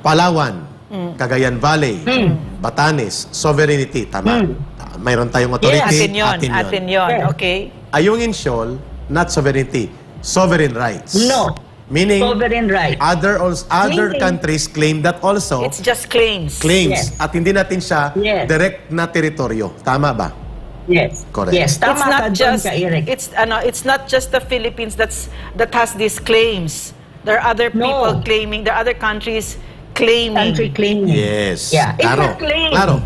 Palawan, Cagayan Valley, Batanes, sovereignty, tama. Mayroon tayong authority. Atin yun. Okay. Ayungin Shoal, not sovereignty, sovereign rights. No. Meaning, Sovereign rights. other countries claim that also. It's just claims. Claims. Yes. At hindi natin siya direct na teritoryo. Tama ba? Yes. Correct. Yes, tama It's not ka just dun ka, Eric. it's not just the Philippines that has these claims. There are other people claiming, there are other countries claiming. Country claiming. Yes. Yeah. It's Claro. a claim. Claro.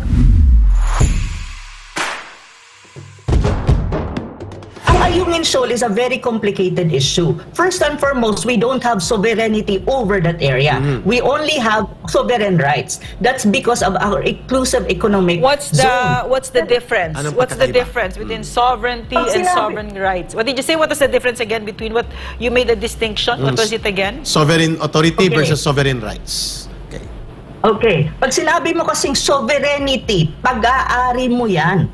Ayungin Shoal is a very complicated issue. First and foremost, we don't have sovereignty over that area. We only have sovereign rights. That's because of our exclusive economic What's the difference? Anong What's the pagkakaiba? difference between sovereignty and sovereign rights? What did you say? What is the difference again between what you made a distinction? What was it again? Sovereign authority versus sovereign rights. Okay. Okay. Pag sinabi mo kasing sovereignty, pag-aari mo yan.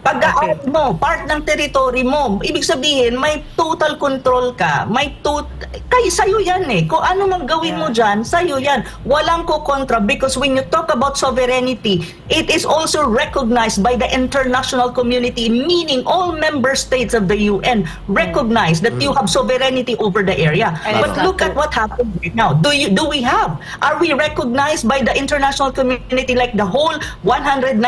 Pag-aari mo, part ng territory mo. Ibig sabihin, may total control ka. Kaya sa'yo yan eh. Kung ano mang gawin mo dyan, sa'yo yan. Walang ko-kontra because when you talk about sovereignty, it is also recognized by the international community, meaning all member states of the UN recognize that you have sovereignty over the area. But look at what happened right now. Do we have? Are we recognized by the international community like the whole 198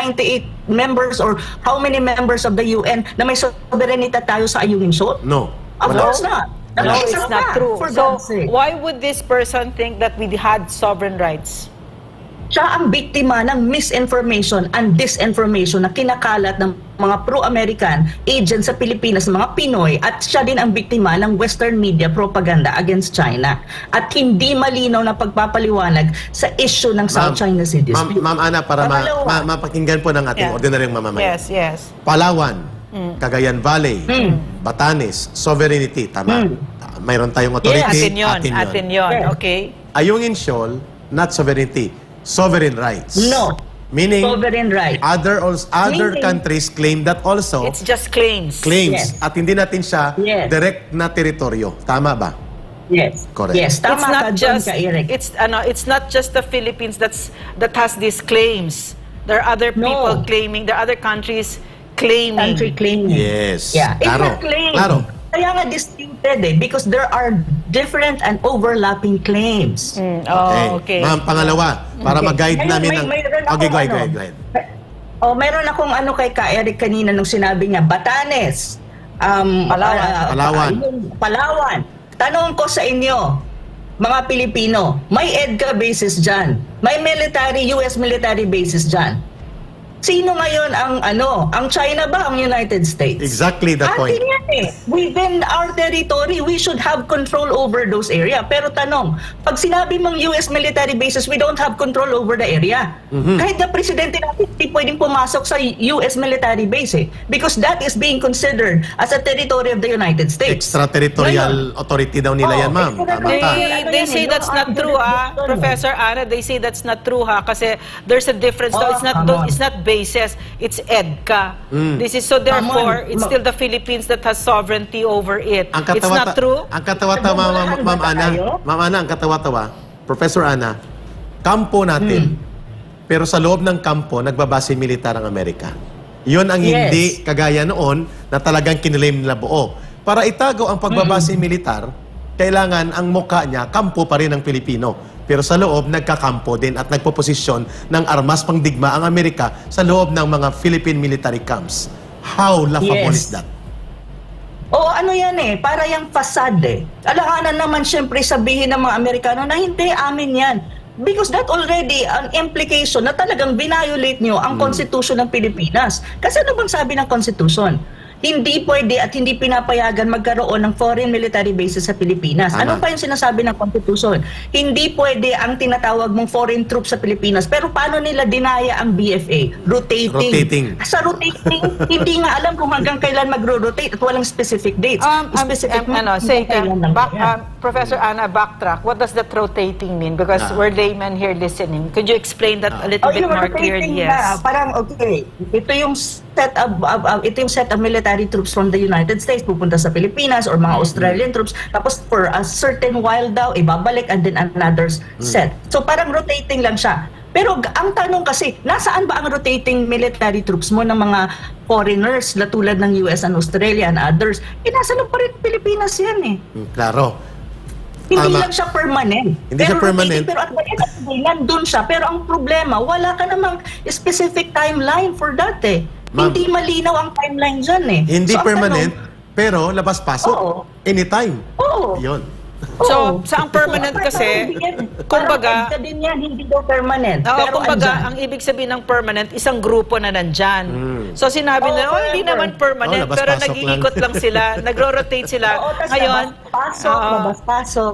members or how many members of the UN na may sovereignty tayo sa Ayungin Shoal? No. Of course not. No, it's not true. For So, God's sake. why would this person think that we had sovereign rights? Siya ang biktima ng misinformation and disinformation na kinakalat ng mga pro-American agents sa Pilipinas, mga Pinoy, at siya din ang biktima ng Western media propaganda against China. At hindi malinaw na pagpapaliwanag sa issue ng South China Sea dispute. Ma'am Ana, para mapakinggan po ng ating ordinaryong mamamayan. Yes. Palawan, Cagayan Valley, Batanes, sovereignty, tama. Mayroon tayong authority. Atin yun. Okay. Ayungin Shoal, not sovereignty, sovereign rights. No. Meaning, sovereign rights. other countries claim that also. It's just claims. Claims. At hindi natin siya direct na teritoryo. Tama ba? Yes. Correct. Yes, tama ka dun ka, Eric. It's not just the Philippines that has these claims. There are other people claiming, there are other countries claiming. Country claiming. Yes. Yeah. It's Claro. a claim. Claro. Kaya nga disputed because there are different and overlapping claims. Okay. Ma'am, pangalawa, para mag-guide namin ng. Okay, go ahead. Meron akong kay Eric kanina nung sinabi niya, Batanes, Palawan. Tanong ko sa inyo, mga Pilipino, may EDCA bases dyan. May US military bases dyan. Sino ngayon ang China ba, ang United States? Exactly the point. Within our territory, we should have control over those area. Pero tanong, pag sinabi mong US military bases, we don't have control over the area. Kahit na presidente natin, hindi pwedeng pumasok sa US military base Because that is being considered as a territory of the United States. Extraterritorial authority daw nila yan, ma'am. They say that's not true, Professor Ana. They say that's not true, Kasi there's a difference. It's not bases, it's EDCA. This is so therefore it's still the Philippines that has sovereignty over it. It's not true. Ang katawa-tawa, Ma'am Ana, ang katawa-tawa, Professor Ana, kampo natin. Pero sa loob ng kampo, nagbabase militar ang Amerika. Yun ang hindi kagaya noon na talagang kinilaim nila buo. Para itago ang pagbabase militar, kailangan ang mukha niya, kampo pa rin ng Pilipino. Pero sa loob, nagkakampo din at nagpoposisyon ng armas pangdigma ang Amerika sa loob ng mga Philippine military camps. How laughable is that? Yan para yung facade Alanganan naman siyempre sabihin ng mga Amerikano na hindi, amin yan. Because that already an implication na talagang violate nyo ang Constitution ng Pilipinas. Kasi ano bang sabi ng Constitution? Hindi pwede at hindi pinapayagan magkaroon ng foreign military bases sa Pilipinas. Ano pa yung sinasabi ng Constitution? Hindi pwede ang tinatawag mong foreign troops sa Pilipinas. Pero paano nila dinaya ang BFA? Rotating. Sa rotating, hindi nga alam kung hanggang kailan magro-rotate at walang specific dates. Professor Ana, backtrack. What does that rotating mean? Because we're laymen here listening. Could you explain that a little bit yung more rotating clearly? na, Yes. parang okay, ito yung set of military troops from the United States pupunta sa Pilipinas or mga Australian troops, tapos for a certain while daw ibabalik and then another set. So parang rotating lang siya. Pero ang tanong kasi, nasaan ba ang rotating military troops mo ng mga foreigners na tulad ng US and Australia and others? Nasa loob pa rin Pilipinas yan eh. Klaro. Hindi Tama. lang siya permanent. Hindi siya permanent. Pero at the end of the day, nandun siya. Pero ang problema, wala ka namang specific timeline for that eh. Ma'am, Hindi malinaw ang timeline dyan eh. Hindi So, ang permanent, tanong, pero labas-pasok. Oo. Anytime. Oo. Yun. So, sa ang permanent kasi, kumbaga, parang din yan, hindi daw permanent. Oo, pero kumbaga, andyan. ang ibig sabihin ng permanent, isang grupo na nandyan. So, sinabi na, hindi forever. naman permanent, pero labas-pasok nag-iikot lang sila, nagro-rotate sila. Oo, tas Ngayon, labas-pasok, labas-pasok.